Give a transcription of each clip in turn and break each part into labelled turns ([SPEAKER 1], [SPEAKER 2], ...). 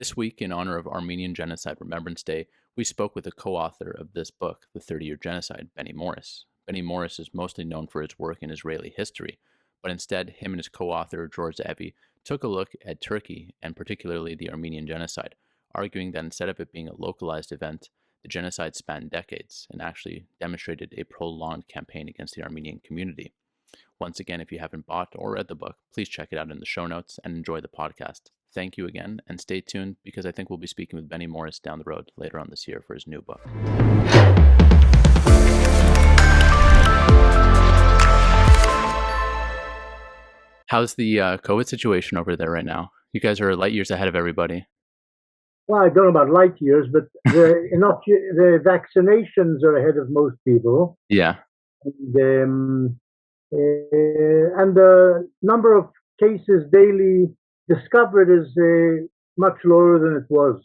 [SPEAKER 1] This week, in honor of Armenian Genocide Remembrance Day, we spoke with the co-author of this book, The 30-Year Genocide, Benny Morris. Benny Morris is mostly known for his work in Israeli history, but instead, him and his co-author, Dror Ze'evi, took a look at Turkey, and particularly the Armenian Genocide, arguing that instead of it being a localized event, the genocide spanned decades and actually demonstrated a prolonged campaign against the Armenian community. Once again, if you haven't bought or read the book, please check it out in the show notes and enjoy the podcast. Thank you again, and stay tuned because I think we'll be speaking with Benny Morris down the road later on this year for his new book. How's the COVID situation over there right now? You guys are light years ahead of everybody.
[SPEAKER 2] Well, I don't know about light years, but the vaccinations are ahead of most people.
[SPEAKER 1] Yeah.
[SPEAKER 2] And the number of cases daily discovered is much lower than it was.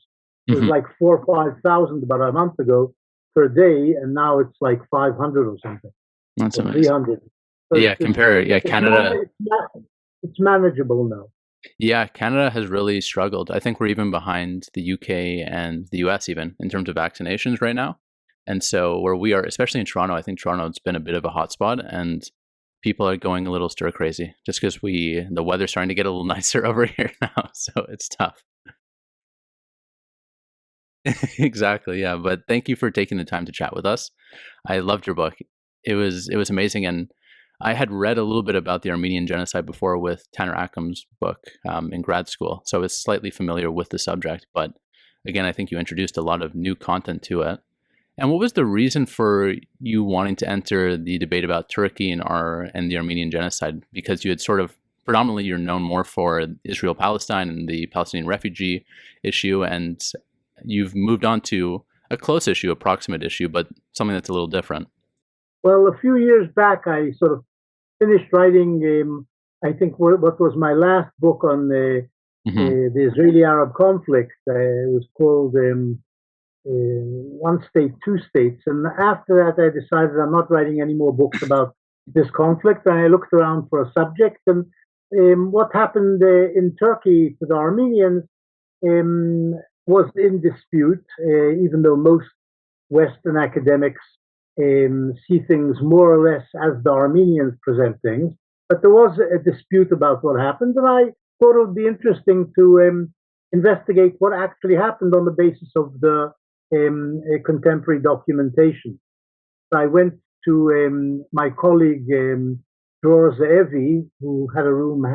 [SPEAKER 2] It was like 4,000 or 5,000 about a month ago per day, and now it's like 500 or something.
[SPEAKER 1] That's amazing.
[SPEAKER 2] 300. So
[SPEAKER 1] Canada.
[SPEAKER 2] It's manageable now.
[SPEAKER 1] Yeah, Canada has really struggled. I think we're even behind the UK and the US even in terms of vaccinations right now. And so where we are, especially in Toronto, I think Toronto's been a bit of a hotspot, and people are going a little stir crazy just because the weather's starting to get a little nicer over here now. So it's tough. Exactly. Yeah. But thank you for taking the time to chat with us. I loved your book. It was amazing. And I had read a little bit about the Armenian genocide before with Tanner Ackham's book in grad school. So I was slightly familiar with the subject. But again, I think you introduced a lot of new content to it. And what was the reason for you wanting to enter the debate about Turkey and the Armenian genocide? Because you had predominantly you're known more for Israel-Palestine and the Palestinian refugee issue, and you've moved on to a close issue, a proximate issue, but something that's a little different.
[SPEAKER 2] Well, a few years back, I sort of finished writing, I think what was my last book on the Israeli-Arab conflict. It was called One State, Two States. And after that, I decided I'm not writing any more books about this conflict. And I looked around for a subject. And what happened in Turkey to the Armenians was in dispute, even though most Western academics see things more or less as the Armenians present things. But there was a dispute about what happened. And I thought it would be interesting to investigate what actually happened on the basis of the contemporary documentation. So I went to my colleague Dror Ze'evi, who had a room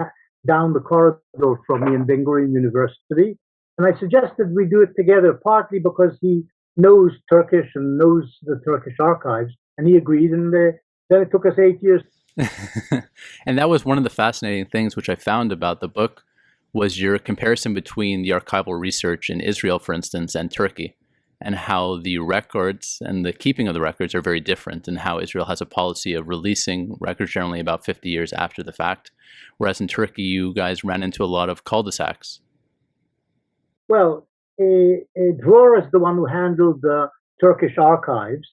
[SPEAKER 2] down the corridor from me in Ben Gurion University, and I suggested we do it together, partly because he knows Turkish and knows the Turkish archives, and he agreed, and then it took us 8 years.
[SPEAKER 1] And that was one of the fascinating things which I found about the book, was your comparison between the archival research in Israel, for instance, and Turkey, and how the records and the keeping of the records are very different, and how Israel has a policy of releasing records generally about 50 years after the fact, whereas in Turkey, you guys ran into a lot of cul-de-sacs.
[SPEAKER 2] Well, Dror is the one who handled the Turkish archives,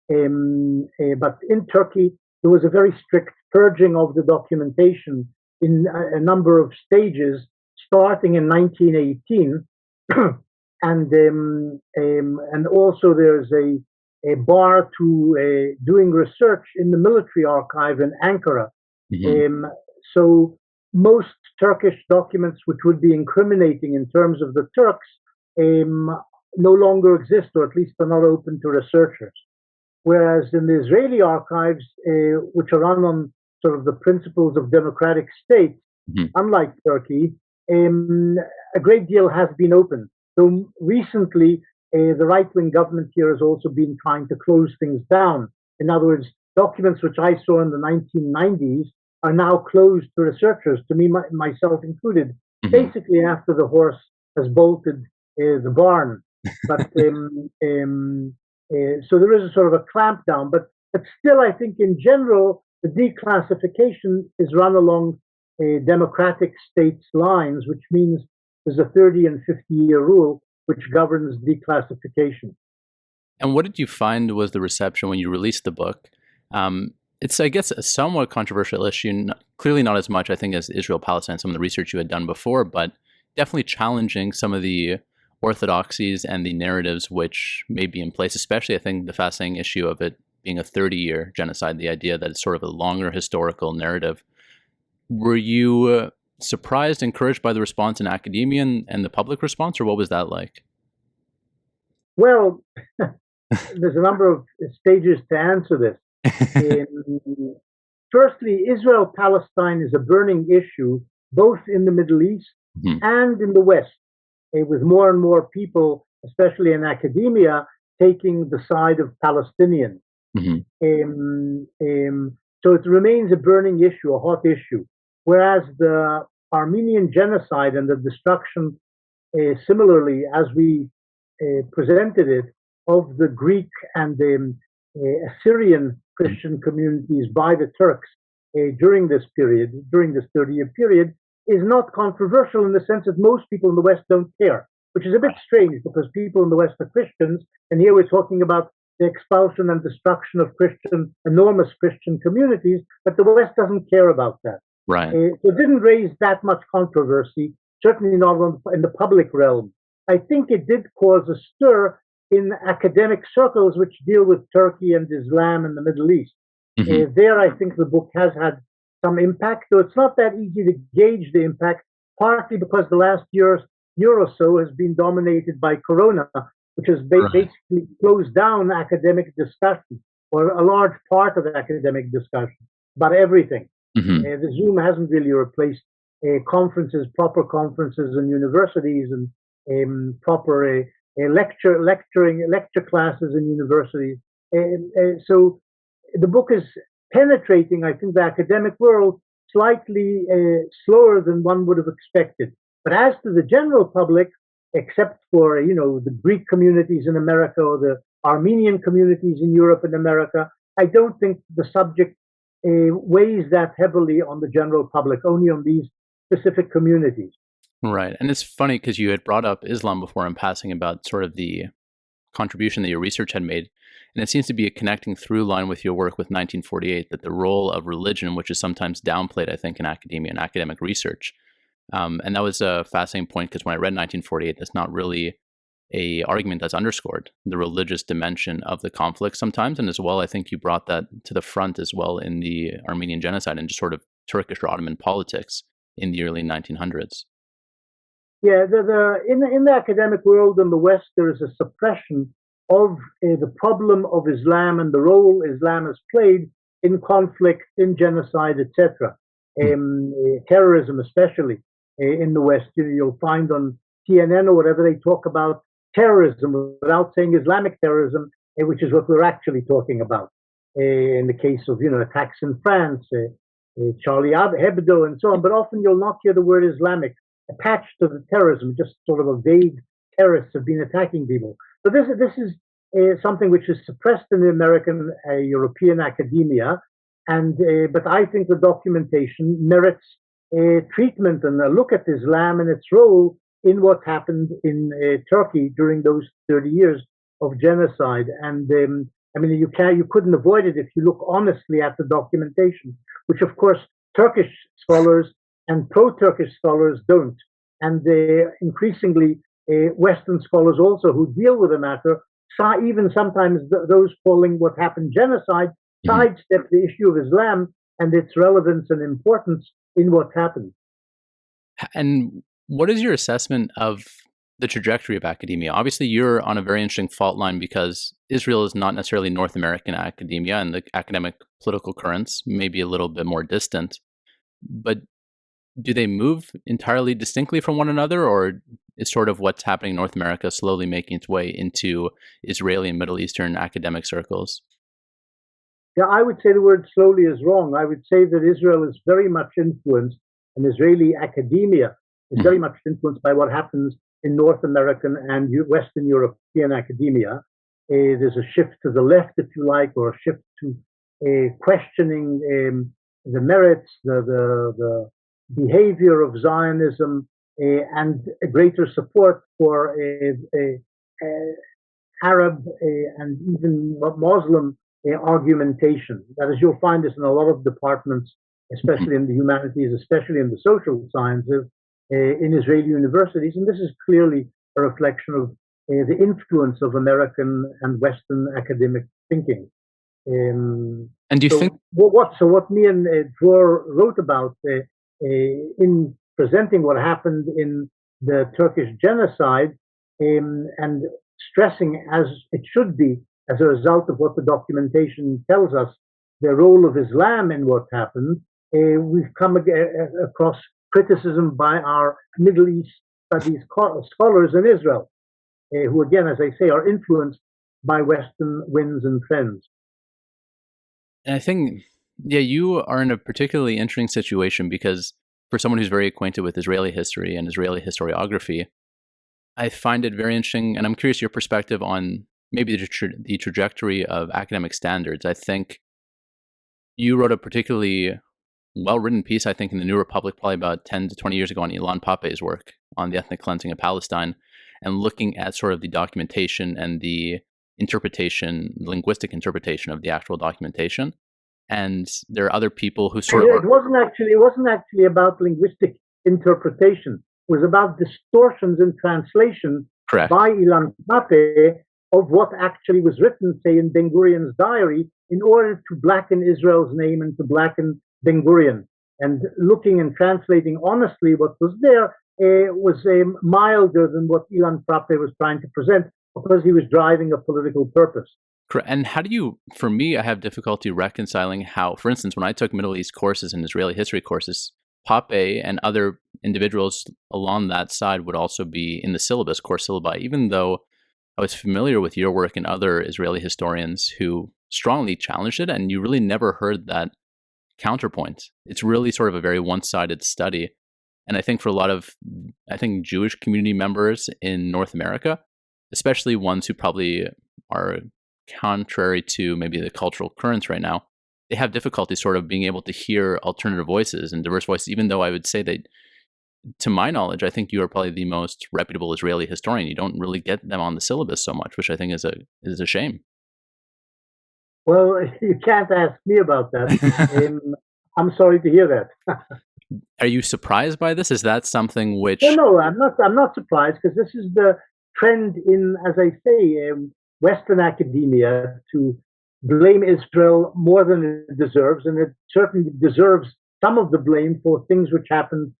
[SPEAKER 2] but in Turkey, there was a very strict purging of the documentation in a number of stages, starting in 1918. And also there's a bar to doing research in the military archive in Ankara. So most Turkish documents which would be incriminating in terms of the Turks no longer exist, or at least are not open to researchers. Whereas in the Israeli archives, which are run on sort of the principles of democratic states, unlike Turkey, a great deal has been opened. So recently, the right-wing government here has also been trying to close things down. In other words, documents which I saw in the 1990s are now closed to researchers, to me, myself included, basically after the horse has bolted the barn. But so there is a sort of a clampdown. But still, I think in general, the declassification is run along democratic states' lines, which means there's a 30 and 50-year rule which governs declassification.
[SPEAKER 1] And what did you find was the reception when you released the book? It's, I guess, a somewhat controversial issue, clearly not as much, I think, as Israel-Palestine, some of the research you had done before, but definitely challenging some of the orthodoxies and the narratives which may be in place, especially I think the fascinating issue of it being a 30-year genocide, the idea that it's sort of a longer historical narrative. Were you surprised, encouraged by the response in academia and the public response, or what was that like?
[SPEAKER 2] Well, there's a number of stages to answer this. Firstly, Israel-Palestine is a burning issue both in the Middle East and in the West, with more and more people, especially in academia, taking the side of Palestinians. So it remains a burning issue, a hot issue, whereas the Armenian genocide and the destruction, similarly, as we presented it, of the Greek and Assyrian Christian communities by the Turks during this period, during this 30-year period, is not controversial in the sense that most people in the West don't care, which is a bit strange because people in the West are Christians, and here we're talking about the expulsion and destruction of enormous Christian communities, but the West doesn't care about that.
[SPEAKER 1] Right.
[SPEAKER 2] So it didn't raise that much controversy, certainly not in the public realm. I think it did cause a stir in academic circles which deal with Turkey and Islam and the Middle East. There, I think the book has had some impact, though it's not that easy to gauge the impact, partly because the last year or so has been dominated by Corona, which has basically closed down academic discussion, or a large part of academic discussion about everything. The Zoom hasn't really replaced conferences, proper conferences in universities and proper lecture classes in universities. So the book is penetrating, I think, the academic world slightly slower than one would have expected. But as to the general public, except for the Greek communities in America or the Armenian communities in Europe and America, I don't think the subject weighs that heavily on the general public, only on these specific communities.
[SPEAKER 1] Right. And it's funny because you had brought up Islam before in passing about sort of the contribution that your research had made. And it seems to be a connecting through line with your work with 1948, that the role of religion, which is sometimes downplayed, I think, in academia and academic research. And that was a fascinating point because when I read 1948, that's not really a argument that's underscored, the religious dimension of the conflict sometimes. And as well, I think you brought that to the front as well in the Armenian Genocide and just sort of Turkish or Ottoman politics in the early 1900s.
[SPEAKER 2] Yeah, in the academic world in the West, there is a suppression of the problem of Islam and the role Islam has played in conflict, in genocide, etc. Terrorism, especially in the West. You'll find on CNN or whatever they talk about terrorism without saying Islamic terrorism, which is what we're actually talking about. In the case of attacks in France, Charlie Hebdo, and so on. But often you'll not hear the word Islamic attached to the terrorism, just sort of a vague terrorists have been attacking people. So this is something which is suppressed in the American, European academia, and but I think the documentation merits treatment and a look at Islam and its role in what happened in Turkey during those 30 years of genocide. And I mean, you couldn't avoid it if you look honestly at the documentation, which of course Turkish scholars and pro-Turkish scholars don't. And increasingly, Western scholars also who deal with the matter, even sometimes those calling what happened genocide, sidestep the issue of Islam and its relevance and importance in what happened.
[SPEAKER 1] And what is your assessment of the trajectory of academia? Obviously, you're on a very interesting fault line because Israel is not necessarily North American academia, and the academic political currents may be a little bit more distant. But do they move entirely distinctly from one another, or is sort of what's happening in North America slowly making its way into Israeli and Middle Eastern academic circles?
[SPEAKER 2] Yeah, I would say the word slowly is wrong. I would say that Israel is very much influenced, and Israeli academia is very much influenced by what happens in North American and Western European academia. There's a shift to the left, if you like, or a shift to questioning the merits, the behavior of Zionism, and a greater support for Arab and even Muslim argumentation. That is, you'll find this in a lot of departments, especially in the humanities, especially in the social sciences, in Israeli universities. And this is clearly a reflection of the influence of American and Western academic thinking.
[SPEAKER 1] And do you think?
[SPEAKER 2] What me and Dror wrote about in presenting what happened in the Turkish genocide and stressing, as it should be, as a result of what the documentation tells us, the role of Islam in what happened, we've come across criticism by our Middle East studies scholars in Israel, who, again, as I say, are influenced by Western winds and trends.
[SPEAKER 1] And I think, yeah, you are in a particularly interesting situation because for someone who's very acquainted with Israeli history and Israeli historiography, I find it very interesting, and I'm curious your perspective on maybe the trajectory of academic standards. I think you wrote a particularly well-written piece, I think, in the New Republic probably about 10 to 20 years ago on Ilan Pappé's work on the ethnic cleansing of Palestine and looking at sort of the documentation and the linguistic interpretation of the actual documentation. And there are other people who sort of...
[SPEAKER 2] It wasn't actually about linguistic interpretation. It was about distortions in translation
[SPEAKER 1] Correct.
[SPEAKER 2] By Ilan Pappé of what actually was written, say, in Ben Gurion's diary, in order to blacken Israel's name and to blacken Ben Gurion. And looking and translating honestly what was there was milder than what Ilan Pappé was trying to present, because he was driving a political purpose.
[SPEAKER 1] And how do you, for me, I have difficulty reconciling how, for instance, when I took Middle East courses and Israeli history courses, Pappé and other individuals along that side would also be in the syllabus, course syllabi, even though I was familiar with your work and other Israeli historians who strongly challenged it, and you really never heard that counterpoint. It's really sort of a very one-sided study. And I think for a lot of, Jewish community members in North America, especially ones who probably are contrary to maybe the cultural currents right now, they have difficulty sort of being able to hear alternative voices and diverse voices, even though I would say that, to my knowledge, I think you are probably the most reputable Israeli historian. You don't really get them on the syllabus so much, which I think is a shame.
[SPEAKER 2] Well, you can't ask me about that. I'm sorry to hear that.
[SPEAKER 1] Are you surprised by this? Is that something which...
[SPEAKER 2] No, I'm not surprised, because this is the trend in, as I say, Western academia to blame Israel more than it deserves, and it certainly deserves some of the blame for things which happened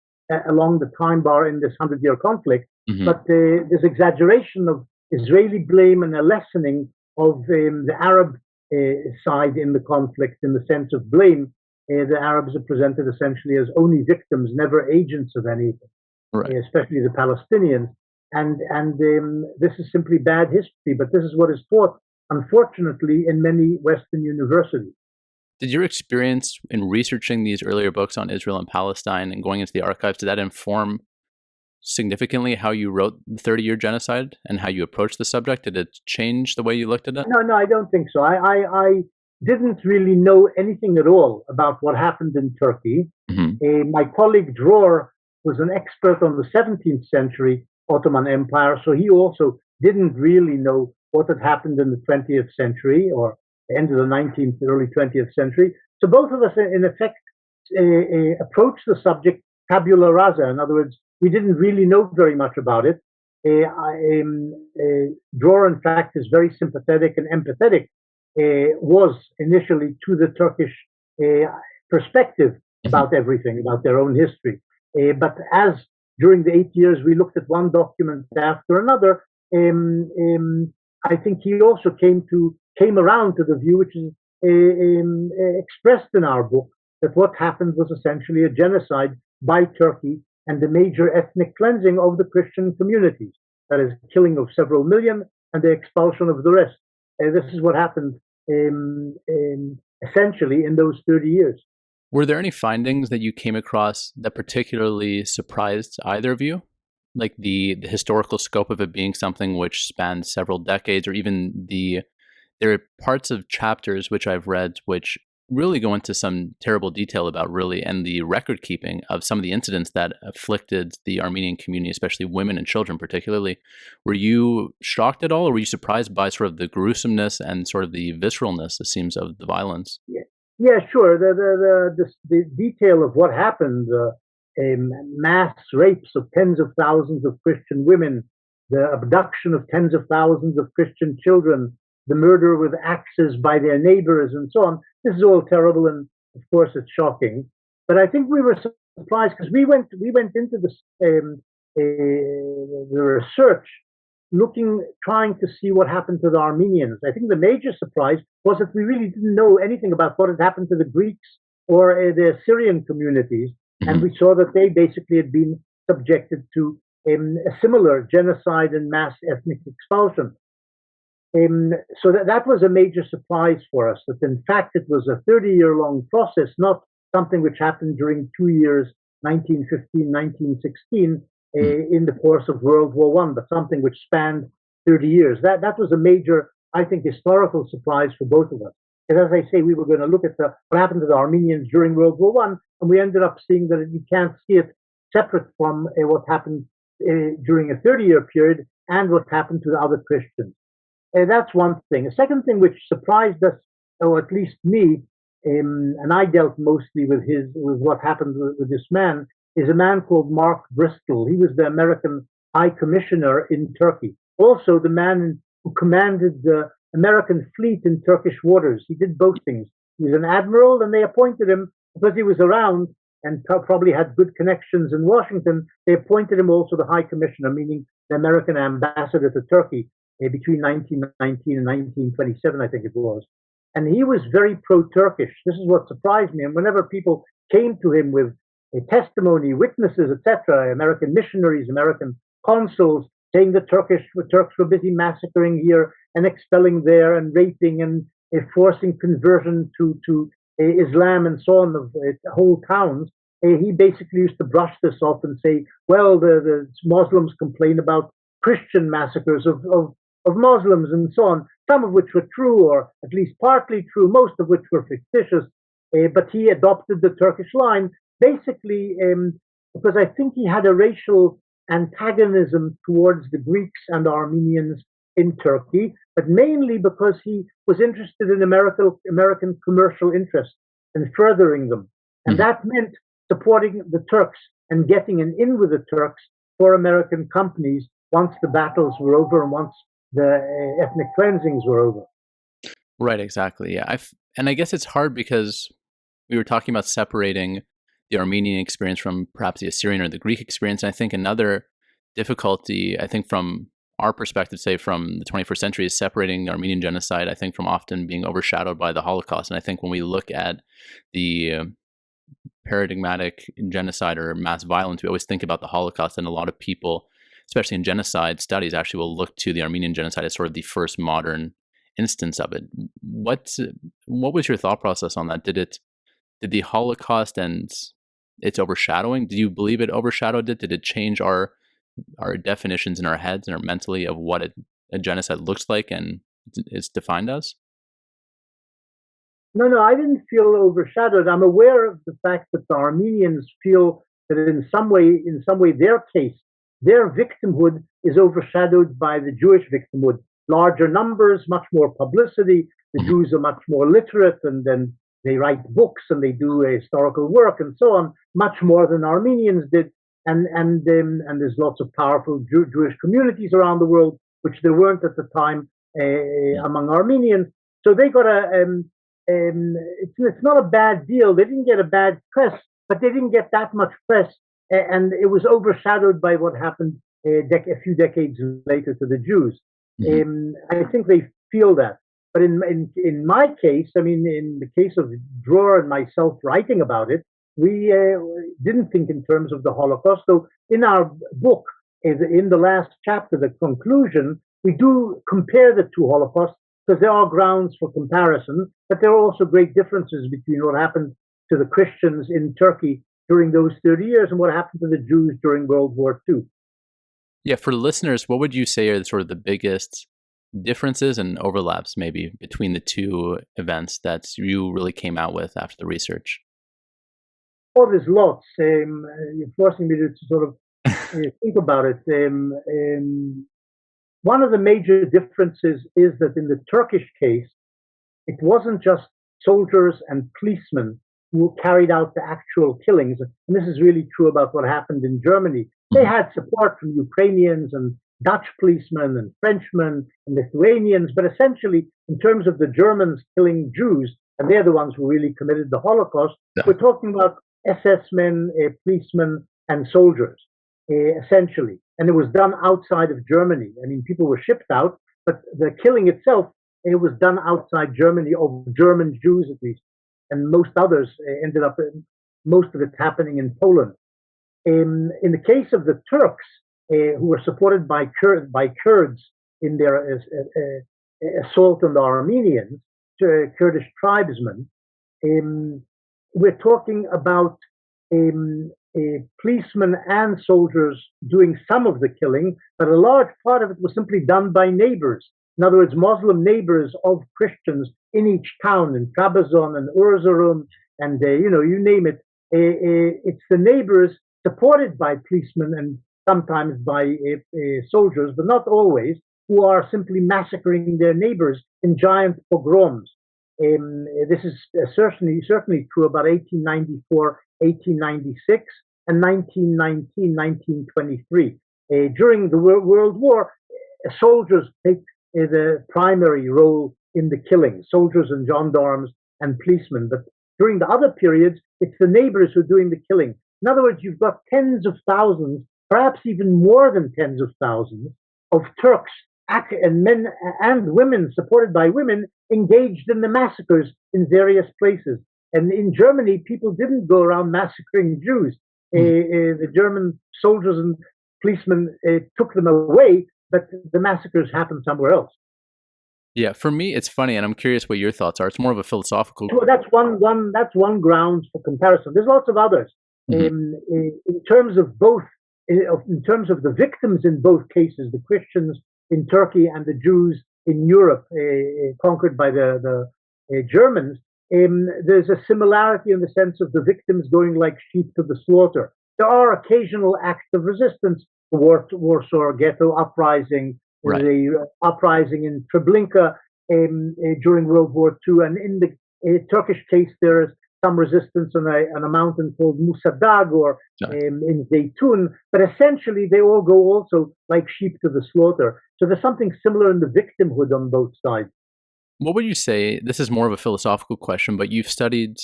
[SPEAKER 2] along the time bar in this 100-year conflict. Mm-hmm. But there's exaggeration of Israeli blame and a lessening of the Arab side in the conflict, in the sense of blame. The Arabs are presented essentially as only victims, never agents of anything, right. Especially the Palestinians. And this is simply bad history, but this is what is taught, unfortunately, in many Western universities.
[SPEAKER 1] Did your experience in researching these earlier books on Israel and Palestine and going into the archives, did that inform significantly how you wrote the 30-Year Genocide and how you approached the subject? Did it change the way you looked at it?
[SPEAKER 2] No, I don't think so. I didn't really know anything at all about what happened in Turkey. Mm-hmm. My colleague Dror was an expert on the 17th century Ottoman Empire, so he also didn't really know what had happened in the 20th century or the end of the 19th, early 20th century. So both of us, in effect, approached the subject tabula rasa. In other words, we didn't really know very much about it. Dror, in fact, is very sympathetic and empathetic, was initially to the Turkish perspective about everything, about their own history. But as during the 8 years we looked at one document after another, I think he also came around to the view which is expressed in our book, that what happened was essentially a genocide by Turkey and the major ethnic cleansing of the Christian communities. That is, killing of several million and the expulsion of the rest. This is what happened essentially in those 30 years.
[SPEAKER 1] Were there any findings that you came across that particularly surprised either of you? Like the historical scope of it being something which spanned several decades, or even there are parts of chapters which I've read which really go into some terrible detail about and the record keeping of some of the incidents that afflicted the Armenian community, especially women and children particularly. Were you shocked at all, or were you surprised by sort of the gruesomeness and sort of the visceralness, it seems, of the violence?
[SPEAKER 2] Yeah, sure. The detail of what happened, mass rapes of tens of thousands of Christian women, the abduction of tens of thousands of Christian children, the murder with axes by their neighbors, and so on. This is all terrible, and of course it's shocking. But I think we were surprised because we went into this the research trying to see what happened to the Armenians. I think the major surprise was that we really didn't know anything about what had happened to the Greeks or the Assyrian communities, and we saw that they basically had been subjected to a similar genocide and mass ethnic expulsion. So that was a major surprise for us, that in fact it was a 30-year-long process, not something which happened during 2 years, 1915, 1916, in the course of World War I, but something which spanned 30 years. That was a major, I think, historical surprise for both of us. Because as I say, we were going to look at what happened to the Armenians during World War I, and we ended up seeing that you can't see it separate from what happened during a 30-year period and what happened to the other Christians. That's one thing. A second thing which surprised us, or at least me, and I dealt mostly with what happened with this man, is a man called Mark Bristol. He was the American High Commissioner in Turkey. Also the man who commanded the American fleet in Turkish waters. He did both things. He was an admiral, and they appointed him because he was around and probably had good connections in Washington. They appointed him also the High Commissioner, meaning the American ambassador to Turkey between 1919 and 1927, I think it was. And he was very pro-Turkish. This is what surprised me. And whenever people came to him with testimony, witnesses, etc., American missionaries, American consuls, saying the Turks were busy massacring here and expelling there and raping and forcing conversion to Islam and so on of whole towns, he basically used to brush this off and say, well, the Muslims complain about Christian massacres of Muslims and so on, some of which were true or at least partly true, most of which were fictitious, but he adopted the Turkish line basically because I think he had a racial antagonism towards the Greeks and Armenians in Turkey, but mainly because he was interested in American commercial interests and furthering them. And that meant supporting the Turks and getting an in with the Turks for American companies once the battles were over and once the ethnic cleansings were over.
[SPEAKER 1] Right, exactly. Yeah. And I guess it's hard because we were talking about separating the Armenian experience from perhaps the Assyrian or the Greek experience. And I think another difficulty, I think from our perspective, say from the 21st century, is separating the Armenian genocide, I think, from often being overshadowed by the Holocaust. And I think when we look at the paradigmatic genocide or mass violence, we always think about the Holocaust, and a lot of people, especially in genocide studies, actually will look to the Armenian genocide as sort of the first modern instance of it. What was your thought process on that? Did the Holocaust and its overshadowing, did you believe it overshadowed it? Did it change our definitions in our heads and our mentally of what a genocide looks like and is defined as?
[SPEAKER 2] No, I didn't feel overshadowed. I'm aware of the fact that the Armenians feel that in some way, their case, their victimhood is overshadowed by the Jewish victimhood. Larger numbers, much more publicity. The Jews are much more literate, and then they write books and they do historical work and so on, much more than Armenians did. And there's lots of powerful Jewish communities around the world, which there weren't at the time among Armenians. So they got it's not a bad deal. They didn't get a bad press, but they didn't get that much press, and it was overshadowed by what happened a few decades later to the Jews. I think they feel that. But in my case, I mean, in the case of Dror and myself writing about it, we didn't think in terms of the Holocaust. So in our book, in the last chapter, the conclusion, we do compare the two Holocausts because there are grounds for comparison, but there are also great differences between what happened to the Christians in Turkey during those 30 years and what happened to the Jews during World War II.
[SPEAKER 1] Yeah, for listeners, what would you say are sort of the biggest differences and overlaps maybe between the two events that you really came out with after the research?
[SPEAKER 2] Oh, there's lots. You're forcing me to sort of think about it. One of the major differences is that in the Turkish case, it wasn't just soldiers and policemen who carried out the actual killings. And this is really true about what happened in Germany. They had support from Ukrainians and Dutch policemen and Frenchmen and Lithuanians, but essentially, in terms of the Germans killing Jews, and they're the ones who really committed the Holocaust, we're talking about SS men, policemen, and soldiers, essentially. And it was done outside of Germany. I mean, people were shipped out, but the killing itself, it was done outside Germany, of German Jews at least. And most others ended up, most of it happening in Poland. In the case of the Turks, who were supported by Kurds in their assault on the Armenians, Kurdish tribesmen, we're talking about policemen and soldiers doing some of the killing, but a large part of it was simply done by neighbors. In other words, Muslim neighbors of Christians in each town, in Trabzon and Erzurum, and you name it. It's the neighbors supported by policemen and sometimes by soldiers, but not always, who are simply massacring their neighbors in giant pogroms. This is certainly true about 1894, 1896, and 1919, 1923. During the World War, soldiers take the primary role in the killing, soldiers and gendarmes and policemen. But during the other periods, it's the neighbors who are doing the killing. In other words, you've got tens of thousands, perhaps even more than tens of thousands, of Turks and men and women, supported by women, engaged in the massacres in various places. And in Germany, people didn't go around massacring Jews. The German soldiers and policemen took them away, but the massacres happened somewhere else.
[SPEAKER 1] Yeah, for me, it's funny, and I'm curious what your thoughts are. It's more of a philosophical.
[SPEAKER 2] Well, that's one ground for comparison. There's lots of others. In terms of both, in terms of the victims in both cases, the Christians in Turkey and the Jews in Europe, conquered by the Germans, there's a similarity in the sense of the victims going like sheep to the slaughter. There are occasional acts of resistance, the Warsaw Ghetto uprising, the uprising in Treblinka during World War II, and in the Turkish case, there is some resistance on a mountain called Musadag or in Zeytun, but essentially they all go also like sheep to the slaughter. So there's something similar in the victimhood on both sides.
[SPEAKER 1] What would you say, this is more of a philosophical question, but you've studied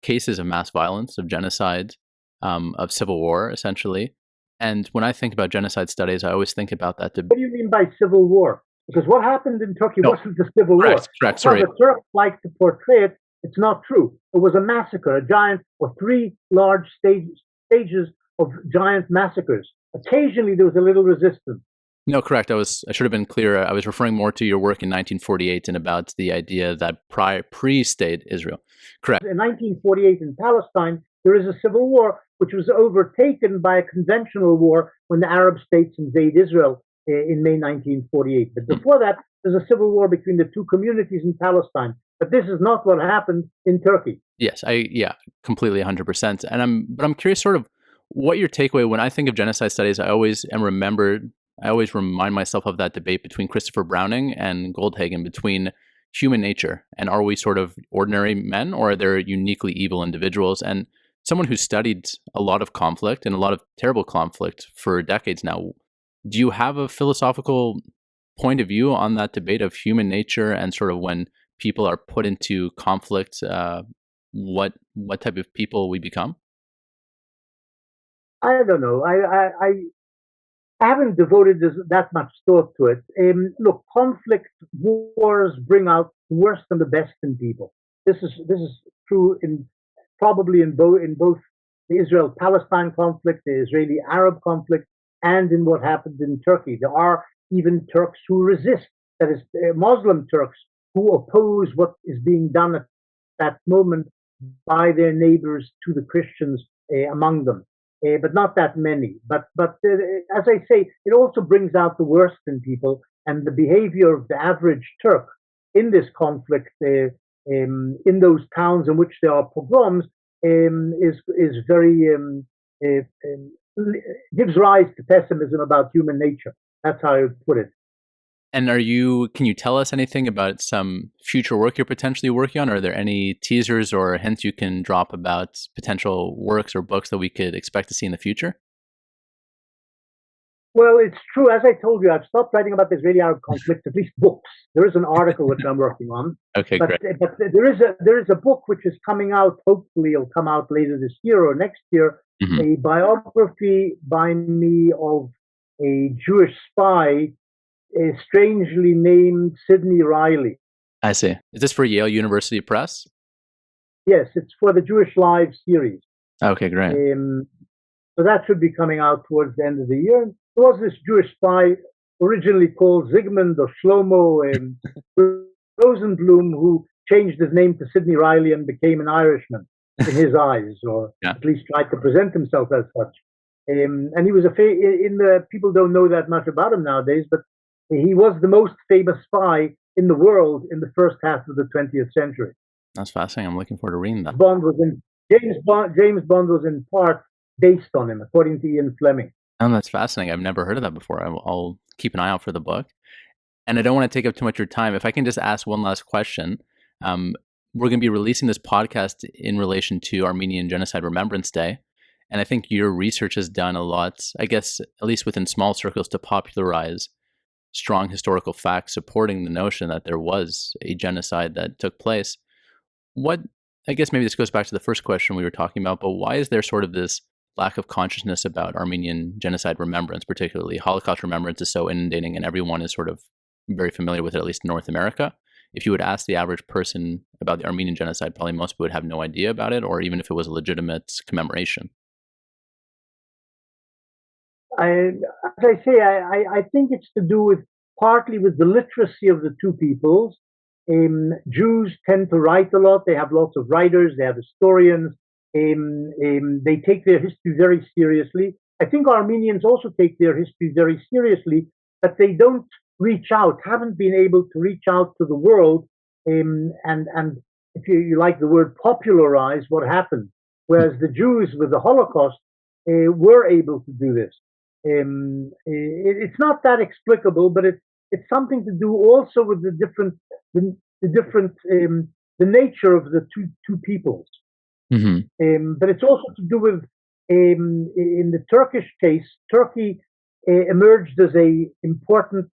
[SPEAKER 1] cases of mass violence, of genocide, of civil war, essentially. And when I think about genocide studies, I always think about that.
[SPEAKER 2] What do you mean by civil war? Because what happened in Turkey wasn't the civil war.
[SPEAKER 1] Correct, sorry.
[SPEAKER 2] The Turks like to portray it. It's not true. It was a massacre, a giant, or three large stages of giant massacres. Occasionally, there was a little resistance.
[SPEAKER 1] No, correct. I should have been clearer. I was referring more to your work in 1948 and about the idea that pre-stayed Israel. Correct.
[SPEAKER 2] In 1948 in Palestine, there is a civil war which was overtaken by a conventional war when the Arab states invade Israel in May 1948. But before that, there's a civil war between the two communities in Palestine. But this is not what happened in Turkey.
[SPEAKER 1] Yes, completely 100%. But I'm curious sort of what your takeaway, when I think of genocide studies, I always remind myself of that debate between Christopher Browning and Goldhagen between human nature and are we sort of ordinary men or are there uniquely evil individuals? And someone who studied a lot of conflict and a lot of terrible conflict for decades now, do you have a philosophical point of view on that debate of human nature and sort of when people are put into conflict, what type of people we become?
[SPEAKER 2] I don't know. I haven't devoted that much thought to it. Look, conflict, wars bring out the worst and the best in people. This is true probably in both the Israel-Palestine conflict, the Israeli-Arab conflict, and in what happened in Turkey. There are even Turks who resist, that is, Muslim Turks who oppose what is being done at that moment by their neighbors to the Christians among them. But not that many. But as I say, it also brings out the worst in people, and the behavior of the average Turk in this conflict, in those towns in which there are pogroms, is very gives rise to pessimism about human nature. That's how I would put it.
[SPEAKER 1] And can you tell us anything about some future work you're potentially working on? Are there any teasers or hints you can drop about potential works or books that we could expect to see in the future?
[SPEAKER 2] Well, it's true. As I told you, I've stopped writing about the Israeli-Arab conflict, at least books. There is an article which I'm working on.
[SPEAKER 1] Okay, great.
[SPEAKER 2] But there is a book which is coming out. Hopefully, it'll come out later this year or next year.
[SPEAKER 1] Mm-hmm.
[SPEAKER 2] A biography by me of a Jewish spy, strangely named Sidney Riley.
[SPEAKER 1] I see. Is this for Yale University Press?
[SPEAKER 2] Yes, it's for the Jewish Lives series.
[SPEAKER 1] Okay, great.
[SPEAKER 2] So that should be coming out towards the end of the year. There was this Jewish spy originally called Zygmunt or Shlomo Rosenblum, who changed his name to Sidney Riley and became an Irishman in his eyes, or at least tried to present himself as such. And he was people don't know that much about him nowadays, but he was the most famous spy in the world in the first half of the 20th century.
[SPEAKER 1] That's fascinating. I'm looking forward to reading that.
[SPEAKER 2] James Bond was in part based on him, according to Ian Fleming.
[SPEAKER 1] Oh, that's fascinating. I've never heard of that before. I'll keep an eye out for the book. And I don't want to take up too much of your time. If I can just ask one last question. We're going to be releasing this podcast in relation to Armenian Genocide Remembrance Day. And I think your research has done a lot, I guess, at least within small circles, to popularize strong historical facts supporting the notion that there was a genocide that took place. I guess maybe this goes back to the first question we were talking about, but why is there sort of this lack of consciousness about Armenian genocide remembrance, particularly Holocaust remembrance is so inundating and everyone is sort of very familiar with it, at least in North America? If you would ask the average person about the Armenian genocide, probably most people would have no idea about it, or even if it was a legitimate commemoration.
[SPEAKER 2] As I say, I think it's to do partly with the literacy of the two peoples. Jews tend to write a lot. They have lots of writers. They have historians. They take their history very seriously. I think Armenians also take their history very seriously, but they don't reach out, haven't been able to reach out to the world, and if you like the word, popularize what happened. Whereas the Jews with the Holocaust were able to do this. It's not that explicable, but it's something to do also with the nature of the two peoples.
[SPEAKER 1] Mm-hmm.
[SPEAKER 2] But it's also to do with, in the Turkish case, Turkey emerged as a important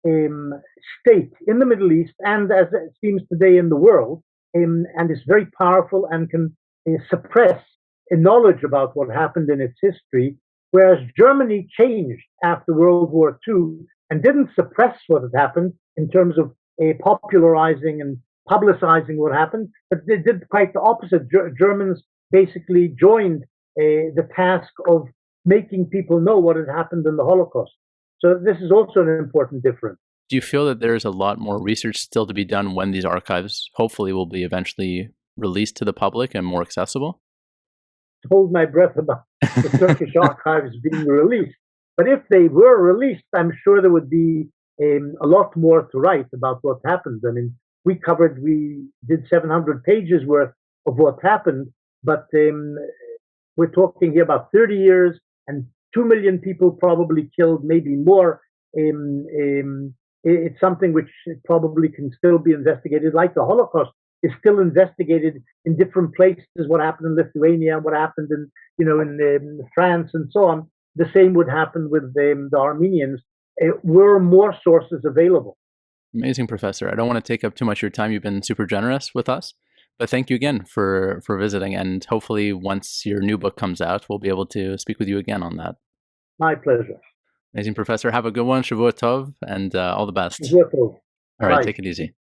[SPEAKER 2] state in the Middle East and, as it seems today, in the world, and is very powerful and can suppress knowledge about what happened in its history, whereas Germany changed after World War II and didn't suppress what had happened in terms of popularizing and publicizing what happened, but they did quite the opposite. Germans basically joined the task of making people know what had happened in the Holocaust. So this is also an important difference.
[SPEAKER 1] Do you feel that there's a lot more research still to be done when these archives hopefully will be eventually released to the public and more accessible?
[SPEAKER 2] Hold my breath about the Turkish archives being released. But if they were released, I'm sure there would be a lot more to write about what happened. I mean, we did 700 pages worth of what happened, but we're talking here about 30 years and 2 million people probably killed, maybe more. It's something which probably can still be investigated, like the Holocaust is still investigated in different places. What happened in Lithuania, what happened in France, and so on. The same would happen with the Armenians. Were more sources available.
[SPEAKER 1] Amazing, Professor. I don't want to take up too much of your time. You've been super generous with us. But thank you again for visiting. And hopefully once your new book comes out, we'll be able to speak with you again on that.
[SPEAKER 2] My pleasure.
[SPEAKER 1] Amazing, Professor. Have a good one. Shavua Tov, and all the best.
[SPEAKER 2] Shavua Tov.
[SPEAKER 1] All right,
[SPEAKER 2] Bye.
[SPEAKER 1] take it easy.